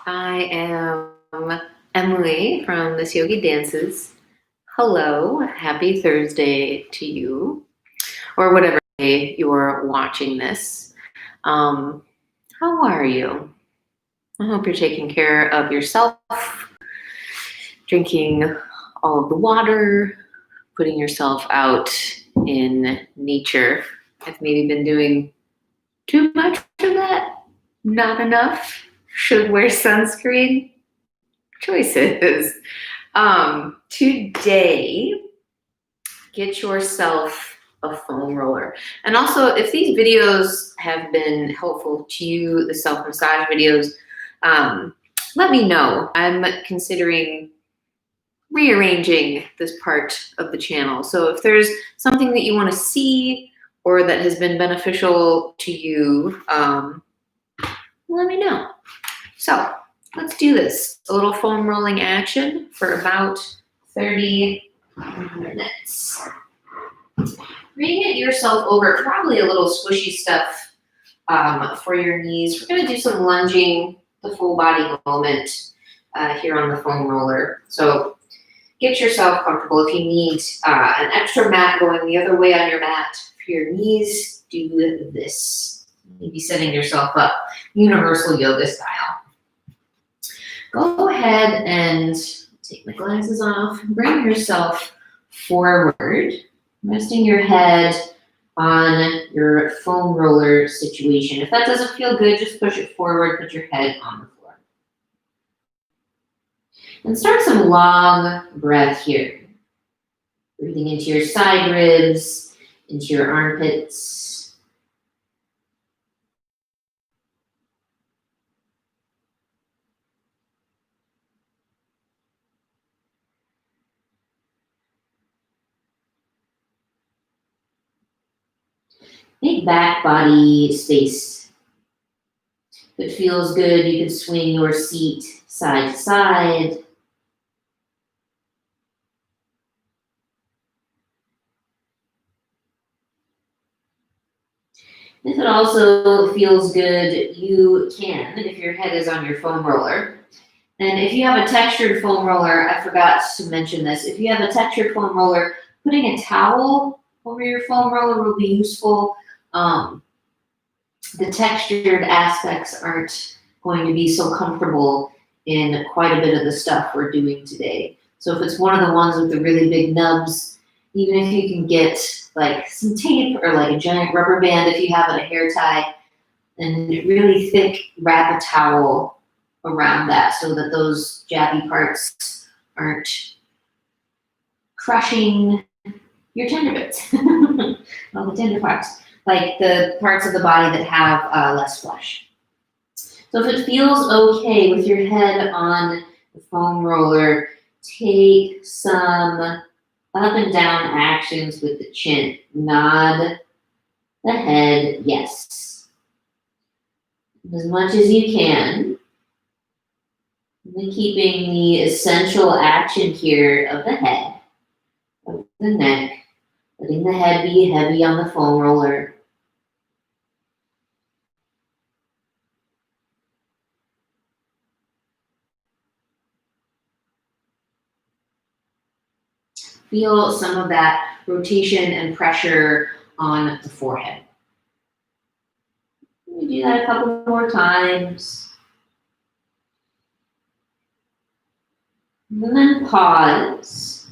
I am Emily from Thisyogidances. Hello, happy Thursday to you, or whatever day you're watching this. How are you? I hope you're taking care of yourself, drinking all of the water, putting yourself out in nature. I've maybe been doing too much of that, not enough, should wear sunscreen. Choices. Today, get yourself a foam roller. And also, if these videos have been helpful to you, the self-massage videos, let me know. I'm considering rearranging this part of the channel. So if there's something that you want to see or that has been beneficial to you, let me know. So let's do this. A little foam rolling action for about 30 minutes. Bring yourself over, probably a little squishy stuff for your knees. We're going to do some lunging, the full body movement here on the foam roller. So get yourself comfortable. If you need an extra mat going the other way on your mat for your knees, do this. Maybe setting yourself up universal yoga style. Go ahead and take my glasses off. Bring yourself forward, resting your head on your foam roller situation. If that doesn't feel good, just push it forward, put your head on the floor. And start some long breath here. Breathing into your side ribs, into your armpits. Make back body space. If it feels good, you can swing your seat side to side. If it also feels good, you can, if your head is on your foam roller. And if you have a textured foam roller, I forgot to mention this. If you have a textured foam roller, putting a towel over your foam roller will be useful. The textured aspects aren't going to be so comfortable in quite a bit of the stuff we're doing today. So if it's one of the ones with the really big nubs, even if you can get like some tape or like a giant rubber band if you have it, a hair tie, and really thick, wrap a towel around that so that those jabby parts aren't crushing your tender bits. All the tender parts, like the parts of the body that have less flesh. So if it feels okay with your head on the foam roller, take some up and down actions with the chin. Nod the head, yes. As much as you can. And keeping the essential action here of the head, of the neck, letting the head be heavy on the foam roller. Feel some of that rotation and pressure on the forehead. You do that a couple more times. And then pause.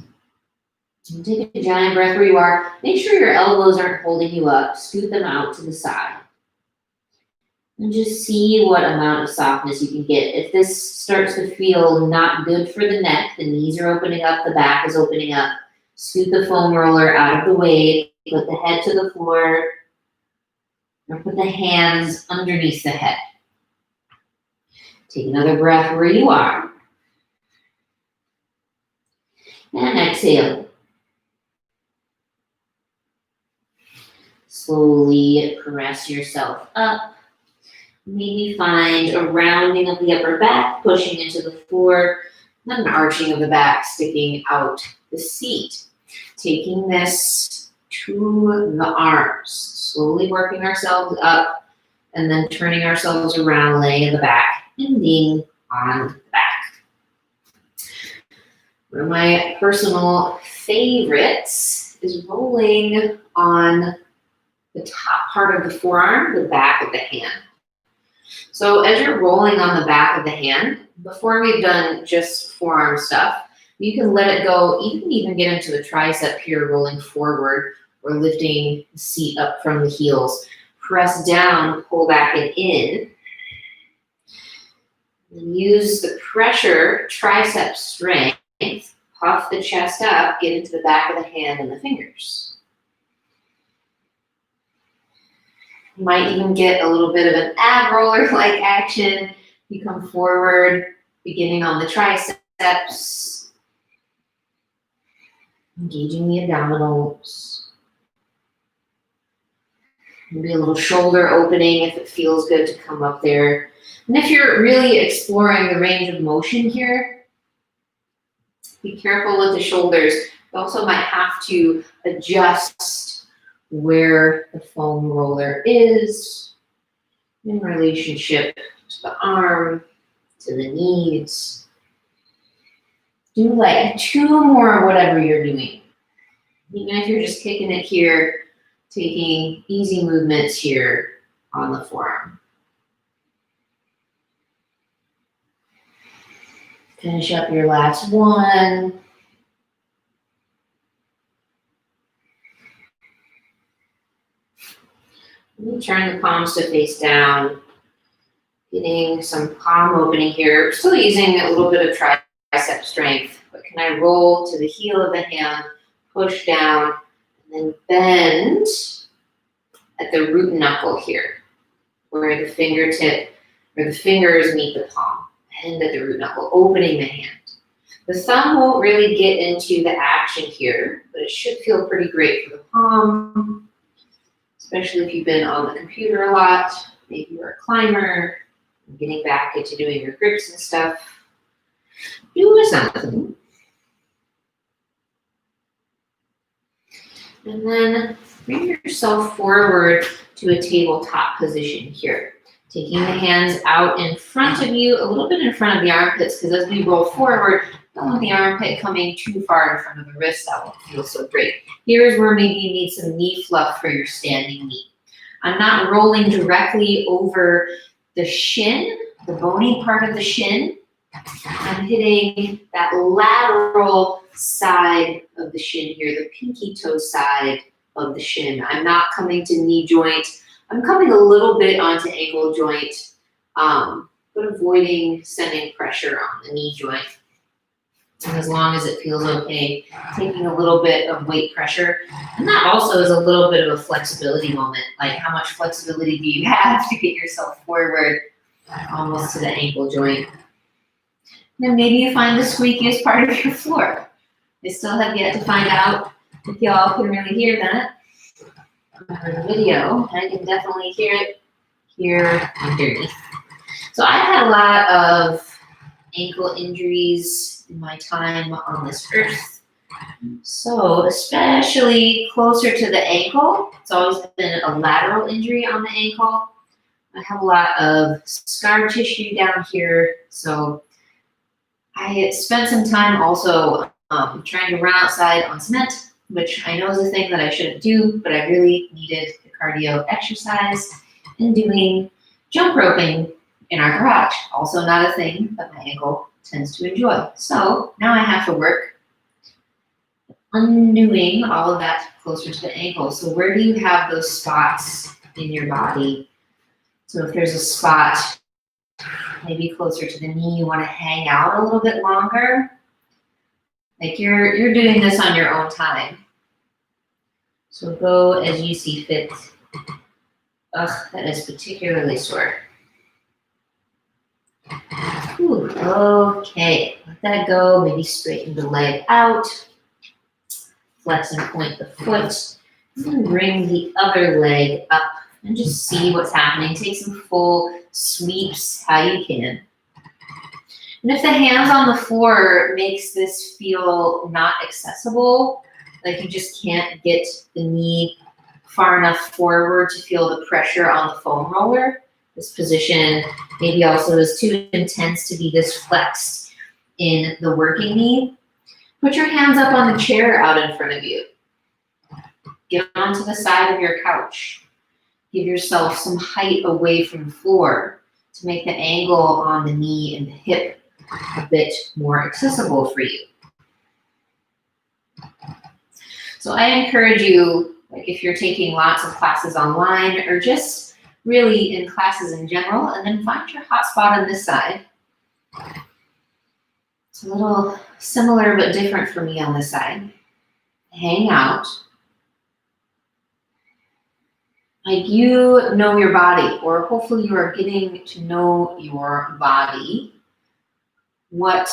And take a giant breath where you are. Make sure your elbows aren't holding you up. Scoot them out to the side. And just see what amount of softness you can get. If this starts to feel not good for the neck, the knees are opening up, the back is opening up, scoot the foam roller out of the way, put the head to the floor, or put the hands underneath the head. Take another breath where you are. And exhale. Slowly press yourself up. Maybe find a rounding of the upper back, pushing into the floor, and an arching of the back, sticking out the seat. Taking this to the arms, slowly working ourselves up, and then turning ourselves around, laying in the back, ending on the back. One of my personal favorites is rolling on the top part of the forearm, the back of the hand. So as you're rolling on the back of the hand, before we've done just forearm stuff, you can let it go, even get into the tricep here, rolling forward or lifting the seat up from the heels. Press down, pull back and in. And use the pressure, tricep strength, puff the chest up, get into the back of the hand and the fingers. You might even get a little bit of an ab roller-like action. You come forward, beginning on the triceps, engaging the abdominals. Maybe a little shoulder opening if it feels good to come up there. And if you're really exploring the range of motion here, be careful with the shoulders. You also might have to adjust where the foam roller is in relationship to the arm, to the knees. Do like 2 more of whatever you're doing. Even if you're just kicking it here, taking easy movements here on the forearm. Finish up your last one. Turn the palms to face down. Getting some palm opening here. Still using a little bit of tricep strength. But can I roll to the heel of the hand, push down, and then bend at the root knuckle here, where the fingertip, where the fingers meet the palm. Bend at the root knuckle, opening the hand. The thumb won't really get into the action here, but it should feel pretty great for the palm, especially if you've been on the computer a lot. Maybe you're a climber, getting back into doing your grips and stuff. Do something. And then bring yourself forward to a tabletop position here. Taking the hands out in front of you, a little bit in front of the armpits, because as we roll forward, don't want the armpit coming too far in front of the wrist. That won't feel so great. Here's where maybe you need some knee fluff for your standing knee. I'm not rolling directly over the shin, the bony part of the shin. I'm hitting that lateral side of the shin here, the pinky toe side of the shin. I'm not coming to knee joint. I'm coming a little bit onto ankle joint, but avoiding sending pressure on the knee joint. And as long as it feels okay, taking a little bit of weight pressure. And that also is a little bit of a flexibility moment. Like, how much flexibility do you have to get yourself forward almost to the ankle joint? Then maybe you find the squeakiest part of your floor. I still have yet to find out if y'all can really hear that on the video. I can definitely hear it here underneath. So I've had a lot of ankle injuries in my time on this earth. So especially closer to the ankle, it's always been a lateral injury on the ankle. I have a lot of scar tissue down here. So I spent some time also trying to run outside on cement, which I know is a thing that I shouldn't do, but I really needed the cardio exercise, and doing jump roping in our garage. Also not a thing that my ankle tends to enjoy. So now I have to work undoing all of that closer to the ankle. So where do you have those spots in your body? So if there's a spot maybe closer to the knee, you want to hang out a little bit longer. Like you're doing this on your own time. So go as you see fit. Ugh, that is particularly sore. Ooh, okay, let that go. Maybe straighten the leg out. Flex and point the foot. And then bring the other leg up and just see what's happening. Take some full sweeps how you can. And if the hands on the floor makes this feel not accessible, like you just can't get the knee far enough forward to feel the pressure on the foam roller, This position maybe also is too intense to be this flexed in the working knee. Put your hands up on the chair out in front of you. Get onto the side of your couch. Give yourself some height away from the floor to make the angle on the knee and the hip a bit more accessible for you. So I encourage you, like if you're taking lots of classes online or just really in classes in general, and then find your hot spot on this side. It's a little similar but different for me on this side. Hang out. Like you know your body, or hopefully you are getting to know your body. What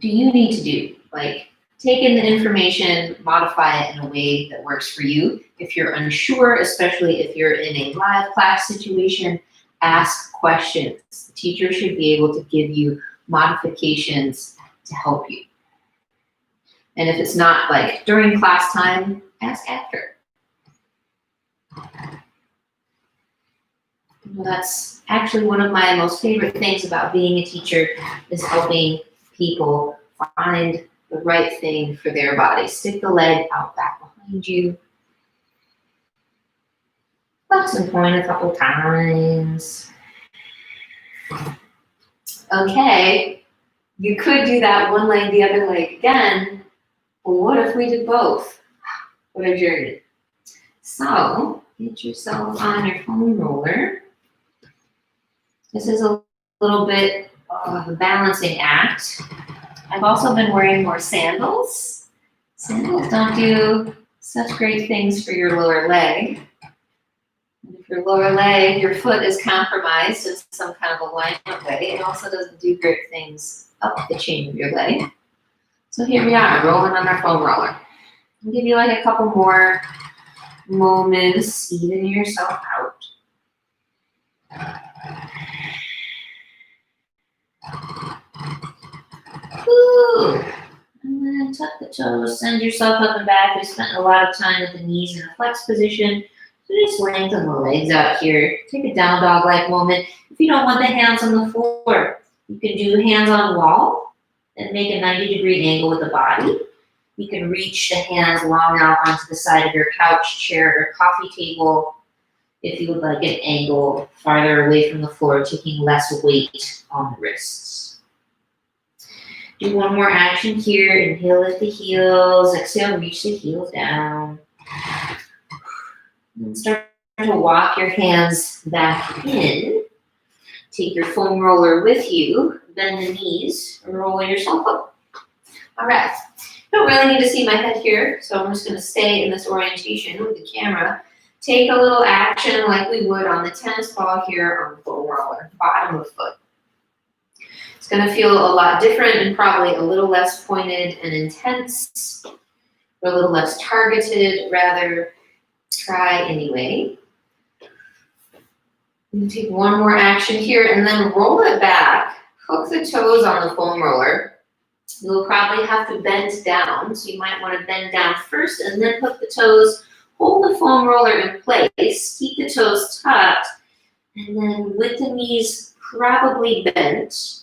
do you need to do? Like take in the information, modify it in a way that works for you. If you're unsure, especially if you're in a live class situation, ask questions. The teacher should be able to give you modifications to help you. And if it's not like during class time, ask after. Well, that's actually one of my most favorite things about being a teacher is helping people find the right thing for their body. Stick the leg out back behind you. Flex and point a couple times. Okay, you could do that one leg, the other leg again, but what if we did both? What a journey. So, get yourself on your foam roller. This is a little bit of a balancing act. I've also been wearing more sandals. Sandals don't do such great things for your lower leg. And if your lower leg, your foot is compromised in some kind of alignment way, it also doesn't do great things up the chain of your leg. So here we are, rolling on our foam roller. I'll give you like a couple more moments, even yourself out. Woo. And then tuck the toes, send yourself up and back. We spent a lot of time with the knees in a flex position. So just lengthen the legs out here. Take a down dog-like moment. If you don't want the hands on the floor, you can do hands on wall and make a 90-degree angle with the body. You can reach the hands long out onto the side of your couch, chair, or coffee table if you would like an angle farther away from the floor, taking less weight on the wrists. Do one more action here. Inhale, lift the heels. Exhale, reach the heels down. And start to walk your hands back in. Take your foam roller with you. Bend the knees and roll yourself up. All right. Don't really need to see my head here, so I'm just going to stay in this orientation with the camera. Take a little action like we would on the tennis ball here on the foam roller, bottom of the foot. It's going to feel a lot different and probably a little less pointed and intense, or a little less targeted, rather. Try anyway. You take one more action here and then roll it back. Hook the toes on the foam roller. You'll probably have to bend down, so you might want to bend down first and then hook the toes. Hold the foam roller in place. Keep the toes tucked, and then with the knees probably bent,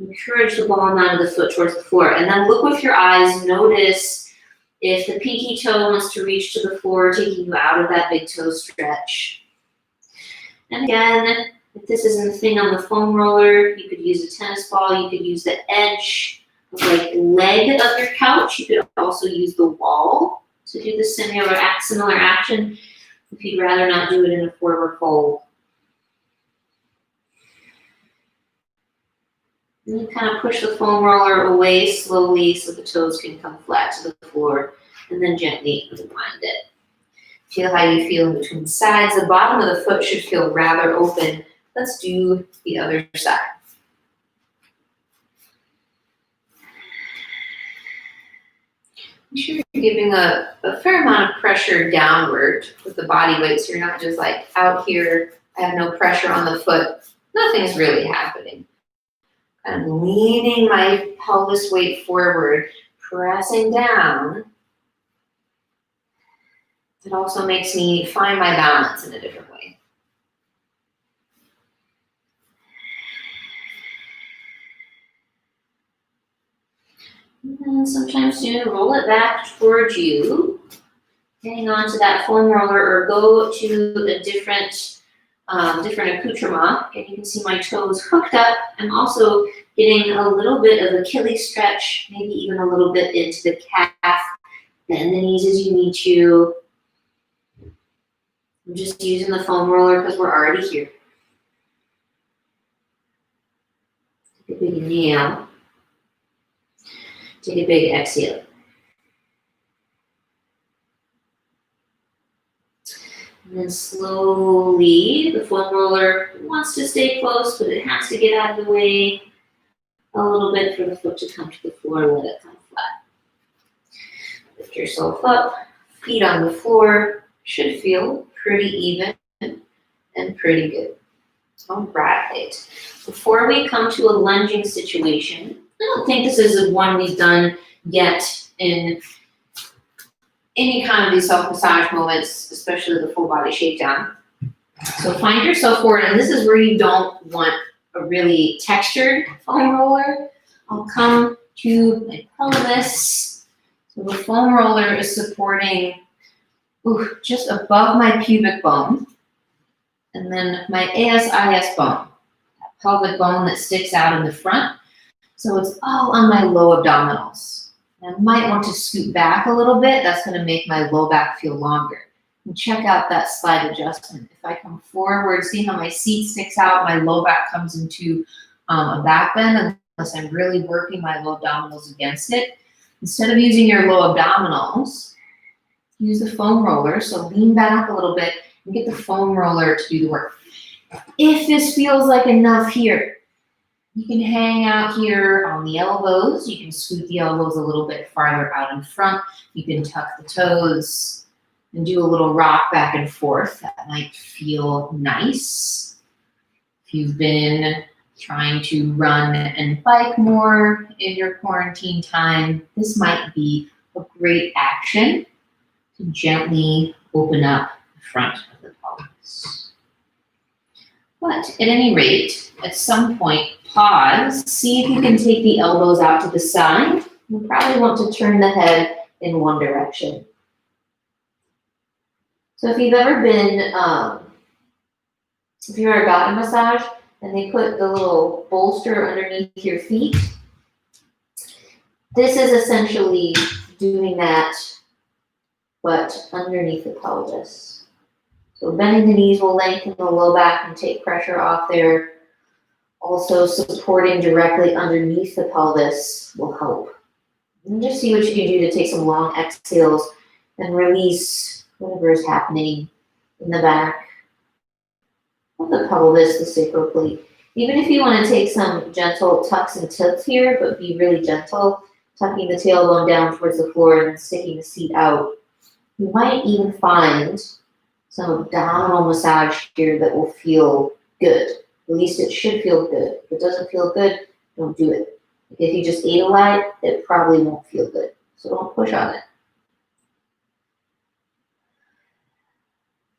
encourage the ball and out of the foot towards the floor. And then look with your eyes. Notice if the pinky toe wants to reach to the floor, taking you out of that big toe stretch. And again, if this isn't a thing on the foam roller, you could use a tennis ball. You could use the edge of like leg of your couch. You could also use the wall to do the similar action if you'd rather not do it in a forward fold. And you kind of push the foam roller away slowly so the toes can come flat to the floor, and then gently unwind it. Feel how you feel in between the sides. The bottom of the foot should feel rather open. Let's do the other side. Make sure you're giving a fair amount of pressure downward with the body weight, so you're not just like out here, I have no pressure on the foot. Nothing's really happening. Kind of leaning my pelvis weight forward, pressing down. It also makes me find my balance in a different way. And then sometime soon, roll it back towards you, getting onto that foam roller, or go to a different accoutrement. And you can see my toes hooked up. I'm also getting a little bit of Achilles stretch, maybe even a little bit into the calf. Bend the knees as you need to. I'm just using the foam roller because we're already here. Take a big inhale. Take a big exhale. And then slowly, the foam roller wants to stay close, but it has to get out of the way a little bit for the foot to come to the floor. Let it come flat. Lift yourself up, feet on the floor. Should feel pretty even and pretty good. All right. Before we come to a lunging situation, I don't think this is one we've done yet in any kind of these self-massage moments, especially the full body shakedown. So find yourself forward, and this is where you don't want a really textured foam roller. I'll come to my pelvis. So the foam roller is supporting just above my pubic bone, and then my ASIS bone, that pelvic bone that sticks out in the front. So it's all on my low abdominals. And I might want to scoot back a little bit. That's going to make my low back feel longer. And check out that slide adjustment. If I come forward, see how my seat sticks out, my low back comes into a back bend, unless I'm really working my low abdominals against it. Instead of using your low abdominals, use the foam roller. So lean back a little bit and get the foam roller to do the work. If this feels like enough here, you can hang out here on the elbows. You can scoot the elbows a little bit farther out in front. You can tuck the toes and do a little rock back and forth. That might feel nice. If you've been trying to run and bike more in your quarantine time, this might be a great action to gently open up the front of the pelvis. But at any rate, at some point, pause, see if you can take the elbows out to the side. You probably want to turn the head in one direction. So if you've ever been, if you've ever gotten a massage and they put the little bolster underneath your feet, this is essentially doing that, but underneath the pelvis. So bending the knees will lengthen the low back and take pressure off there. Also supporting directly underneath the pelvis will help. And just see what you can do to take some long exhales and release whatever is happening in the back of the pelvis, the sacral plate. Even if you want to take some gentle tucks and tilts here, but be really gentle, tucking the tailbone down towards the floor and then sticking the seat out. You might even find some abdominal massage here that will feel good. At least it should feel good. If it doesn't feel good, don't do it. If you just ate a lot, it probably won't feel good. So don't push on it.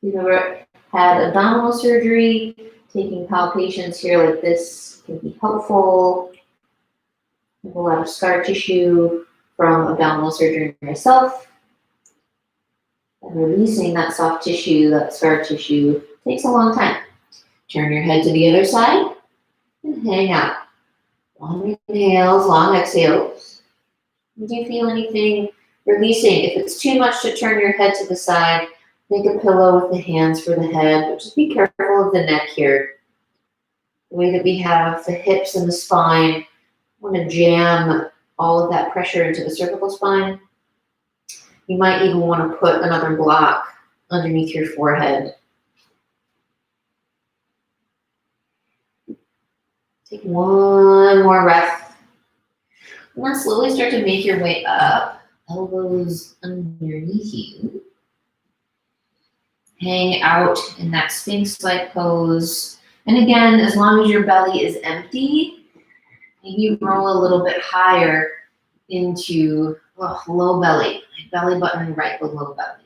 If you've ever had abdominal surgery, taking palpations here like this can be helpful. I have a lot of scar tissue from abdominal surgery myself. And releasing that soft tissue, that scar tissue, takes a long time. Turn your head to the other side and hang out. Long inhales, long exhales. Do you feel anything releasing? If it's too much to turn your head to the side, make a pillow with the hands for the head, but just be careful of the neck here. The way that we have the hips and the spine, want to jam all of that pressure into the cervical spine. You might even want to put another block underneath your forehead. Take one more breath. And then slowly start to make your way up, elbows underneath you. Hang out in that Sphinx-like pose. And again, as long as your belly is empty, maybe roll a little bit higher into low belly, belly button right below belly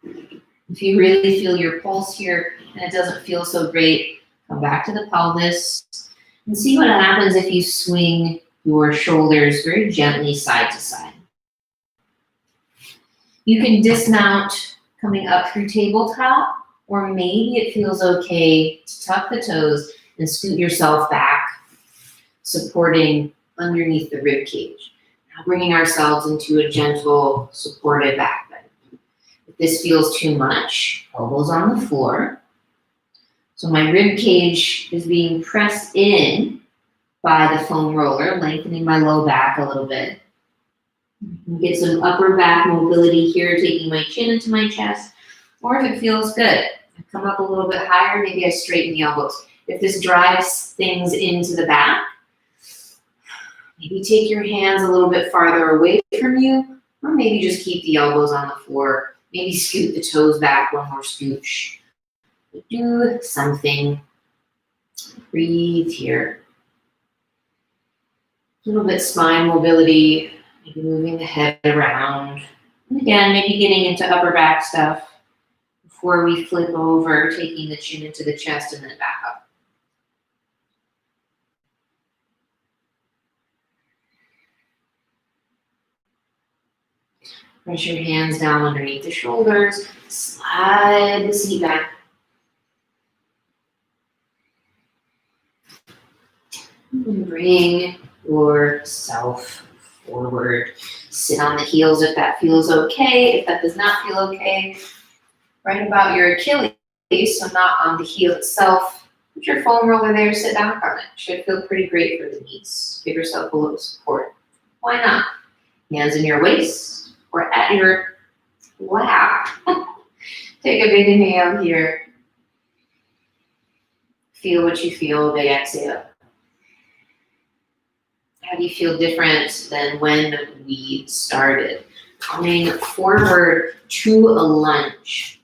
button. If you really feel your pulse here and it doesn't feel so great, come back to the pelvis and see what happens if you swing your shoulders very gently side to side. You can dismount coming up through tabletop, or maybe it feels okay to tuck the toes and scoot yourself back, supporting underneath the rib cage. Now bringing ourselves into a gentle, supported back bend. If this feels too much, elbows on the floor. So my rib cage is being pressed in by the foam roller, lengthening my low back a little bit. Get some upper back mobility here, taking my chin into my chest. Or if it feels good, I come up a little bit higher, maybe I straighten the elbows. If this drives things into the back, maybe take your hands a little bit farther away from you, or maybe just keep the elbows on the floor. Maybe scoot the toes back, one more scooch. Do something. Breathe here. A little bit spine mobility, maybe moving the head around. And again, maybe getting into upper back stuff before we flip over, taking the chin into the chest and then back up. Press your hands down underneath the shoulders. Slide the seat back. And bring yourself forward. Sit on the heels if that feels okay. If that does not feel okay, right about your Achilles, so not on the heel itself. Put your foam roller there, sit back on it. Should feel pretty great for the knees. Give yourself a little support. Why not? Hands in your waist or at your lap. Take a big inhale here. Feel what you feel, big exhale. How do you feel different than when we started? Coming forward to a lunge.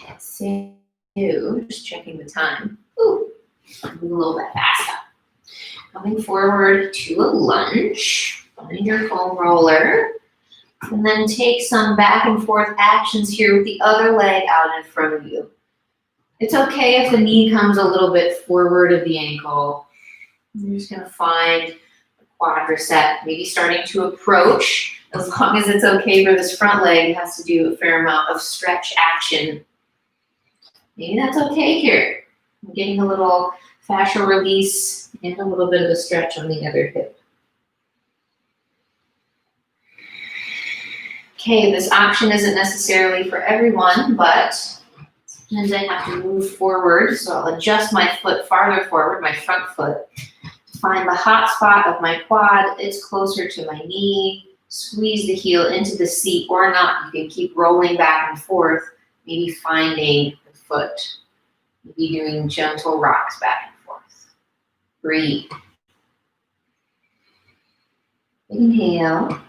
Exhale, just checking the time. Ooh, move a little bit faster. Coming forward to a lunge. Find your foam roller. And then take some back and forth actions here with the other leg out in front of you. It's okay if the knee comes a little bit forward of the ankle. You're just going to find quadricep, maybe starting to approach. As long as it's okay for this front leg, it has to do a fair amount of stretch action. Maybe that's okay here. I'm getting a little fascial release and a little bit of a stretch on the other hip. Okay, this option isn't necessarily for everyone, but sometimes I have to move forward, so I'll adjust my foot farther forward, my front foot. Find the hot spot of my quad, it's closer to my knee. Squeeze the heel into the seat or not. You can keep rolling back and forth, maybe finding the foot. Maybe doing gentle rocks back and forth. Breathe. Inhale.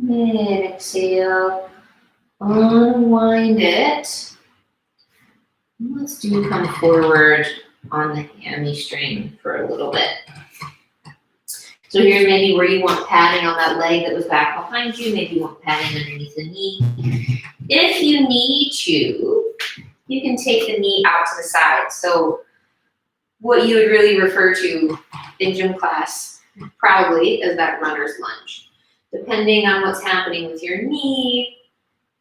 And exhale. Unwind it. Let's come forward on the hamstring for a little bit. So here's maybe where you want padding on that leg that was back behind you. Maybe you want padding underneath the knee. If you need to, you can take the knee out to the side. So what you would really refer to in gym class probably as that runner's lunge. Depending on what's happening with your knee,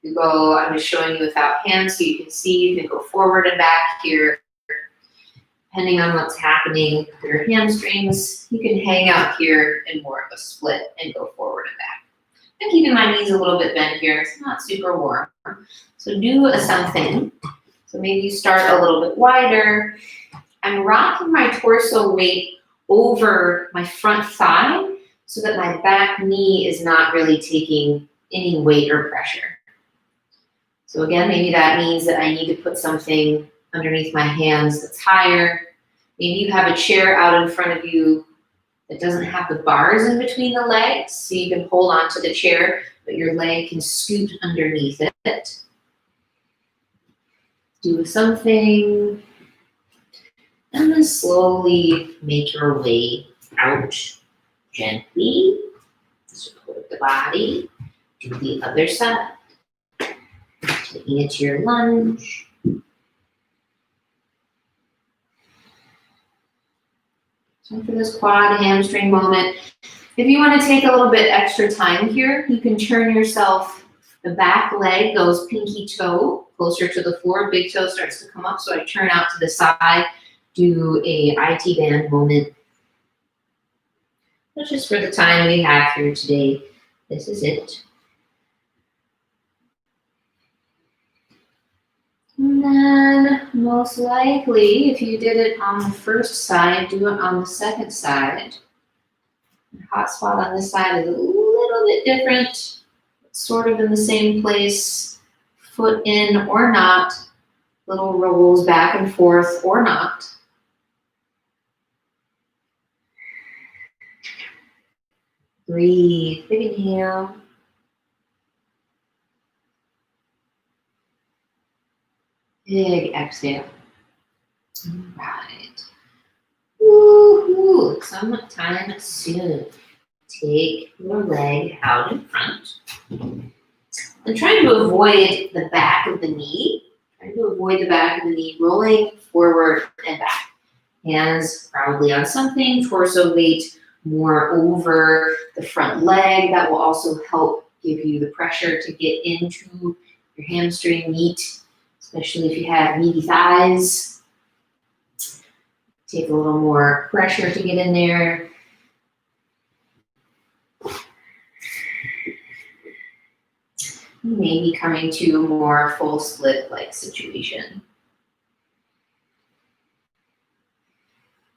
you go, I'm just showing you without hands so you can see, you can go forward and back here. Depending on what's happening with your hamstrings, you can hang out here in more of a split and go forward and back. I'm keeping my knees a little bit bent here. It's not super warm. So do something. So maybe you start a little bit wider. I'm rocking my torso weight over my front thigh so that my back knee is not really taking any weight or pressure. So again, maybe that means that I need to put something underneath my hands that's higher. Maybe you have a chair out in front of you that doesn't have the bars in between the legs, so you can hold onto the chair, but your leg can scoot underneath it. Do something, and then slowly make your way out gently. Support the body. Do the other side. Taking it to your lunge. So for this quad hamstring moment, if you want to take a little bit extra time here, you can turn yourself, the back leg goes pinky toe closer to the floor, big toe starts to come up, so I turn out to the side, do a IT band moment. That's just for the time we have here today. This is it. And then most likely, if you did it on the first side, do it on the second side. The hot spot on this side is a little bit different, sort of in the same place, foot in or not, little rolls back and forth or not. Breathe, big inhale. Big exhale. All right. Woo-hoo. Sometime soon. Take your leg out in front. And trying to avoid the back of the knee. Trying to avoid the back of the knee, rolling forward and back. Hands probably on something, torso weight more over the front leg. That will also help give you the pressure to get into your hamstring meat, especially if you have meaty thighs. Take a little more pressure to get in there. Maybe coming to a more full split-like situation.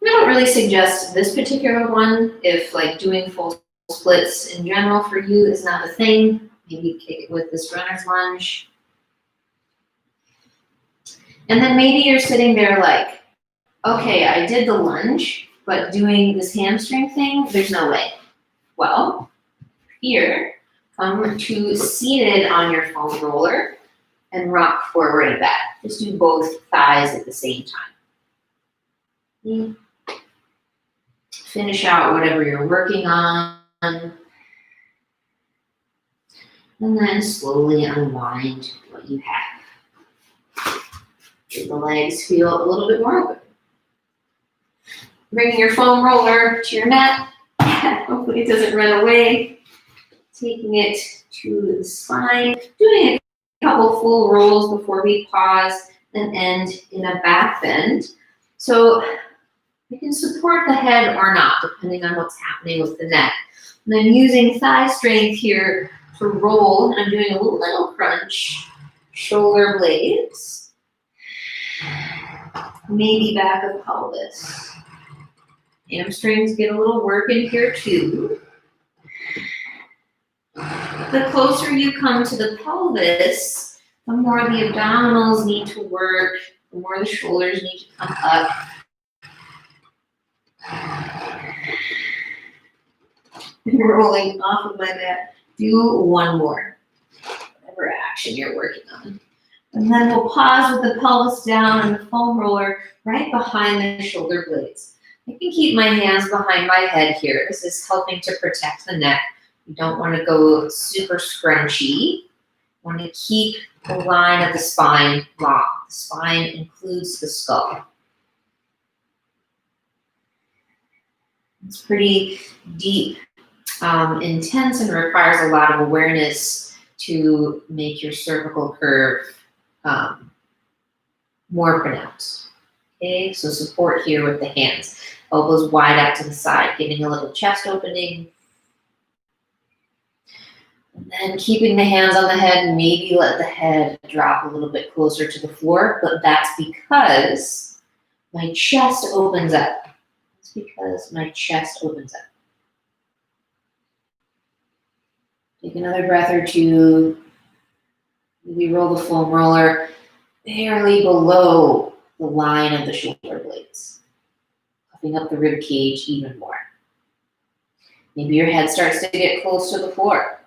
I don't really suggest this particular one if like doing full splits in general for you is not a thing. Maybe kick it with this runner's lunge. And then maybe you're sitting there like, okay, I did the lunge, but doing this hamstring thing, there's no way. Well, here, come to seated on your foam roller and rock forward and back. Just do both thighs at the same time. Finish out whatever you're working on. And then slowly unwind what you have. Let the legs feel a little bit more open. Bringing your foam roller to your mat. Hopefully it doesn't run away. Taking it to the spine. Doing a couple full rolls before we pause and end in a back bend. So you can support the head or not, depending on what's happening with the neck. And then using thigh strength here to roll, and I'm doing a little crunch, shoulder blades, maybe back of pelvis. Hamstrings get a little work in here too. The closer you come to the pelvis, the more the abdominals need to work, the more the shoulders need to come up. Rolling off of my mat. Do one more, whatever action you're working on. And then we'll pause with the pelvis down and the foam roller right behind the shoulder blades. I can keep my hands behind my head here. This is helping to protect the neck. You don't want to go super scrunchy. You want to keep the line of the spine long. The spine includes the skull. It's pretty deep, intense, and requires a lot of awareness to make your cervical curve more pronounced. Okay, so support here with the hands. Elbows wide out to the side, giving a little chest opening. And then keeping the hands on the head, maybe let the head drop a little bit closer to the floor, but that's because my chest opens up. It's because my chest opens up. Take another breath or two. Maybe roll the foam roller barely below the line of the shoulder blades, puffing up the rib cage even more. Maybe your head starts to get close to the floor,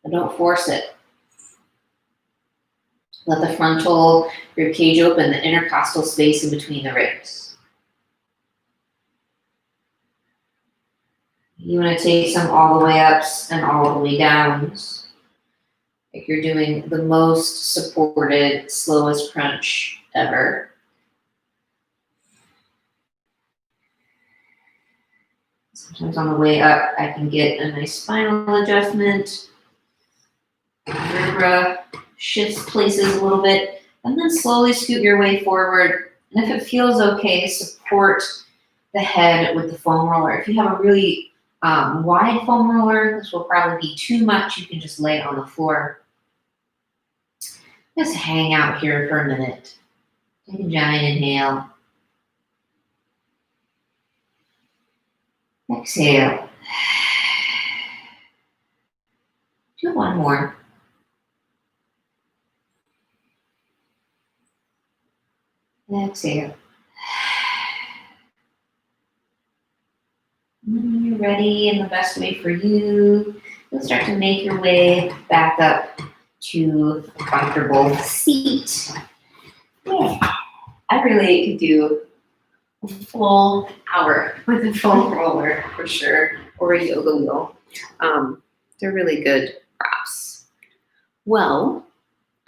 but don't force it. Let the frontal rib cage open, the intercostal space in between the ribs. You want to take some all the way ups and all the way downs. Like you're doing the most supported, slowest crunch ever. Sometimes on the way up, I can get a nice spinal adjustment. Vertebra shifts places a little bit, and then slowly scoot your way forward. And if it feels okay, support the head with the foam roller. If you have a really wide foam roller, this will probably be too much. You can just lay it on the floor. Just hang out here for a minute. Take a giant inhale. Exhale. Do one more. Exhale. When you're ready and the best way for you, you'll start to make your way back up to a comfortable seat. Yeah. I really could do a full hour with a foam roller for sure, or a yoga wheel. They're really good props. Well,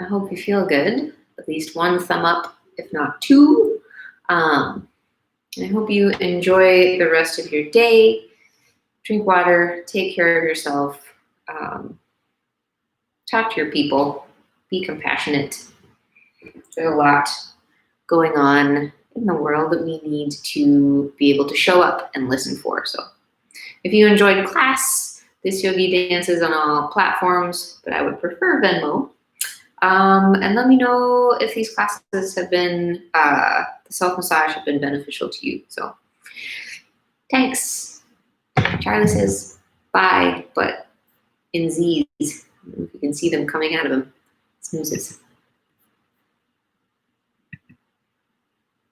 I hope you feel good. At least one thumb up, if not two. I hope you enjoy the rest of your day. Drink water, take care of yourself, talk to your people, be compassionate. There's a lot going on in the world that we need to be able to show up and listen for. So if you enjoyed class, Thisyogidances on all platforms, but I would prefer Venmo. And let me know if these classes have been, the self-massage have been beneficial to you. So thanks. Charlie says bye, but in Z's. If you can see them coming out of him. Snoozes.